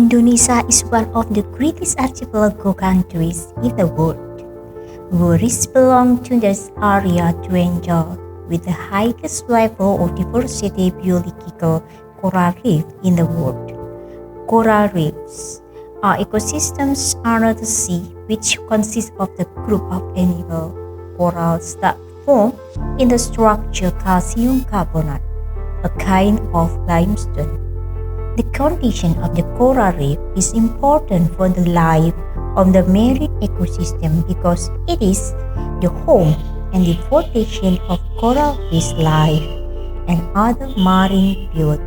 Indonesia is one of the greatest archipelago countries in the world. Reefs belong to this area to enjoy with the highest level of diversity biological coral reef in the world. Coral reefs are ecosystems under the sea which consist of the group of animal corals that form in the structure calcium carbonate, a kind of limestone. The condition of the coral reef is important for the life of the marine ecosystem because it is the home and the foundation of coral fish life and other marine build.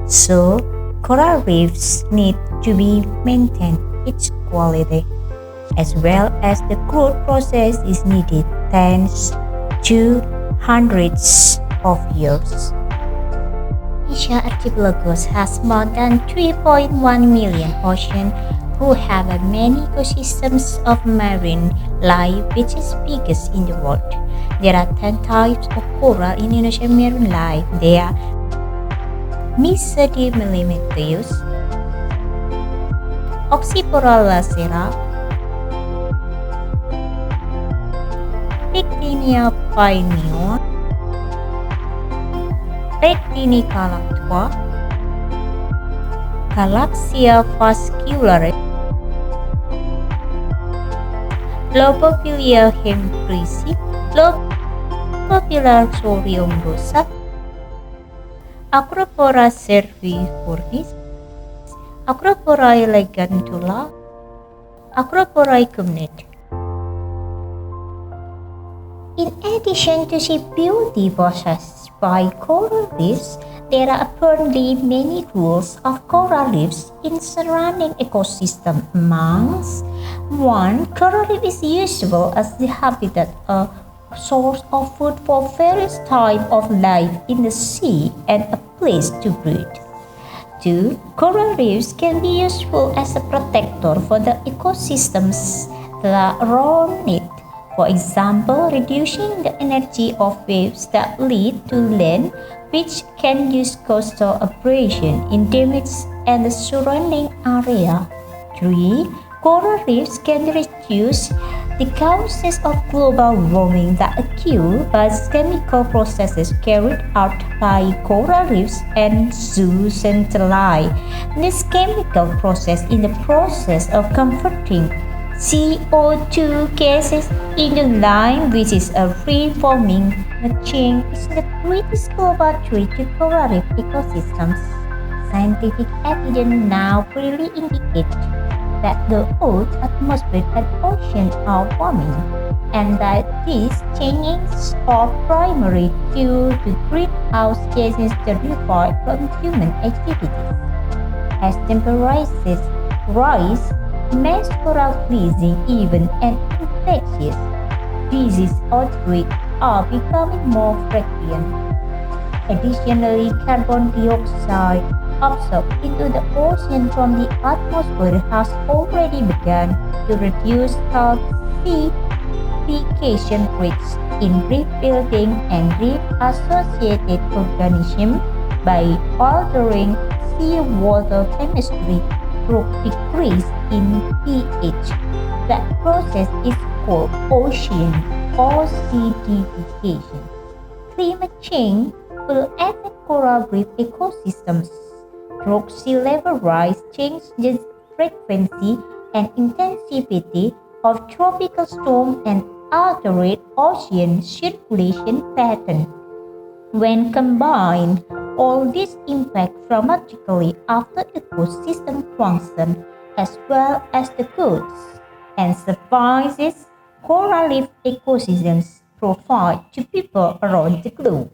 So, coral reefs need to be maintained its quality, as well as the growth process is needed tens to hundreds of years. Asia archipelagos has more than 3.1 million oceans who have many ecosystems of marine life which is biggest in the world. There are 10 types of coral in Indonesian marine life. They are Mesodimelemetrius, Oxypora lacera, Pectinia pineo, Pectinica lactua, Galaxia vascularis, Lobophilia hemprisi, Lobophilia soriombrosa, Acropora cerviformis, Acropora elegantula, Acropora gumnate. In addition to the beauty possessed by coral reefs, there are apparently many rules of coral reefs in surrounding ecosystem. Amongst one, coral reef is useful as the habitat, a source of food for various types of life in the sea and a place to breed. 2. Coral reefs can be useful as a protector for the ecosystems that are around it. For example, reducing the energy of waves that lead to land, which can use coastal abrasion in damage and the surrounding area. 3. Coral reefs can reduce the causes of global warming that occur by chemical processes carried out by coral reefs and zooxanthellae. This chemical process is the process of converting CO2 gases into lime, which is a free-forming methane, is the greatest global threat to coral reef ecosystems. Scientific evidence now clearly indicates that the Earth's atmosphere and ocean are warming, and that these changes are primarily due to greenhouse gases derived from human activities. As temperatures rise, mass coral bleaching events and infectious disease outbreaks are becoming more frequent. Additionally, carbon dioxide absorbed into the ocean from the atmosphere has already begun to reduce calcification rates in reef building and reef-associated organisms by altering seawater chemistry through decrease in pH. That process is called ocean acidification. Climate change will affect coral reef ecosystems. Through sea level rise changes the frequency and intensity of tropical storms and altered ocean circulation patterns. When combined, all these impact dramatically after ecosystem function as well as the goods and services coral reef ecosystems provide to people around the globe.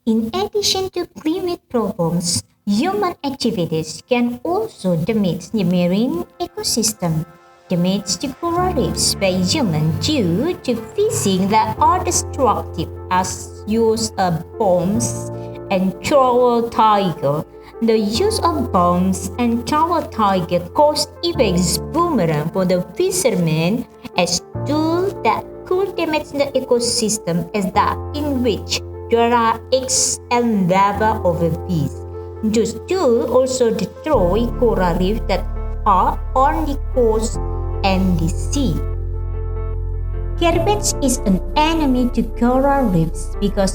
In addition to climate problems, human activities can also damage the marine ecosystem. Damage to coral reefs by humans due to fishing that are destructive as use of bombs and trawler tiger. The use of bombs and trawler tiger caused effects boomerang for the fishermen as tools that could damage the ecosystem as that in which there are eggs and larvae of a fish. Those tools also destroy coral reefs that are on the coast and the sea. Garbage is an enemy to coral reefs because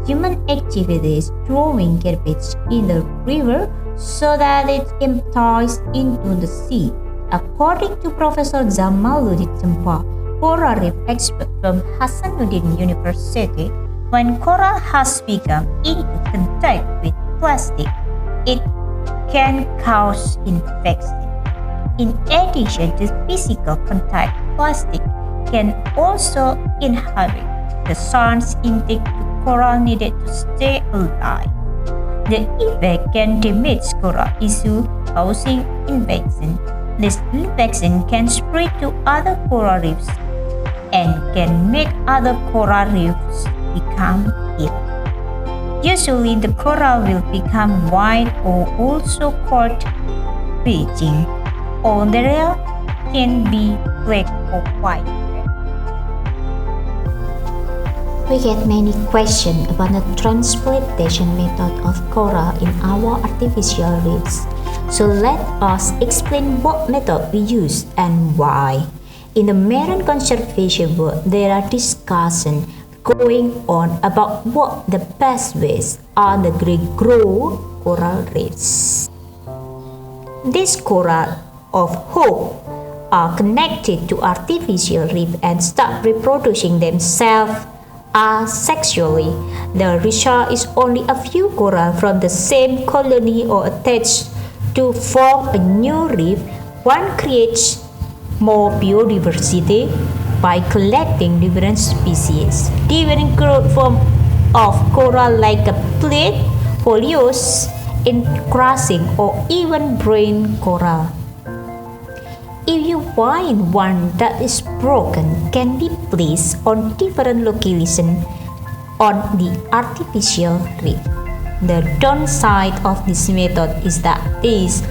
human activities throwing garbage in the river so that it empties into the sea. According to Professor Jamaluddin Jempa, coral reef expert from Hasanuddin University, when coral has become into contact with plastic, it can cause infection. In addition to physical contact, plastic can also inhibit the sun's intake to coral needed to stay alive. The effect can damage coral tissue, causing infection. This infection can spread to other coral reefs and can make other coral reefs become ill. Usually, the coral will become white or also called bleaching, or the real can be black or white. We get many questions about the transplantation method of coral in our artificial reefs. So let us explain what method we use and why. In the marine conservation world, there are discussions going on about what the best ways are to grow coral reefs. These coral of hope are connected to artificial reef and start reproducing themselves asexually. The result is only a few coral from the same colony or attached to form a new reef. One creates more biodiversity by collecting different species. Different growth form of coral like a plate, folios, encrusting, or even brain coral. If you find one that is broken, can be placed on different locations on the artificial reef. The downside of this method is that it is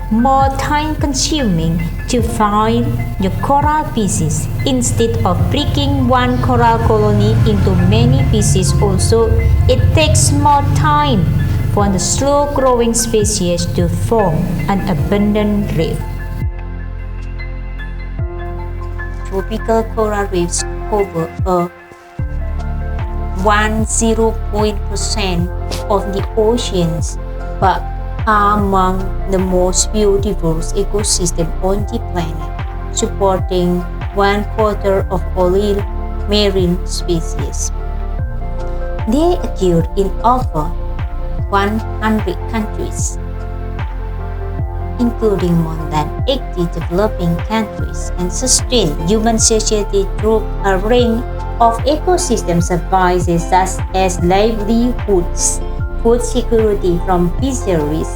more time-consuming to find the coral pieces. Instead of breaking one coral colony into many pieces, also it takes more time for the slow-growing species to form an abundant reef. Tropical coral reefs cover a 0.1% of the oceans, but are among the most beautiful ecosystems on the planet, supporting 1/4 of all marine species. They occur in over 100 countries, including more than 80 developing countries, and sustain human society through a range of ecosystem services such as livelihoods, food security from fisheries,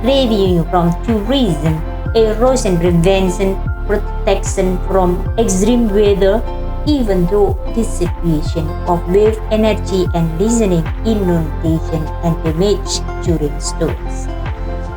revenue from tourism, erosion prevention, protection from extreme weather, even though distribution of wave energy and listening inundation and damage during storms.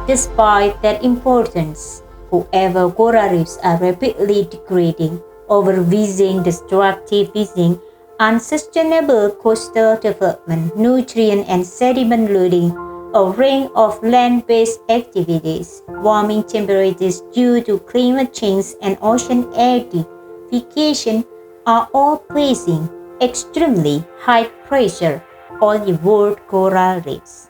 Despite their importance, however, coral reefs are rapidly degrading, overfishing, destructive fishing, unsustainable coastal development, nutrient and sediment loading, a range of land-based activities, warming temperatures due to climate change and ocean acidification are all placing extremely high pressure on the world coral reefs.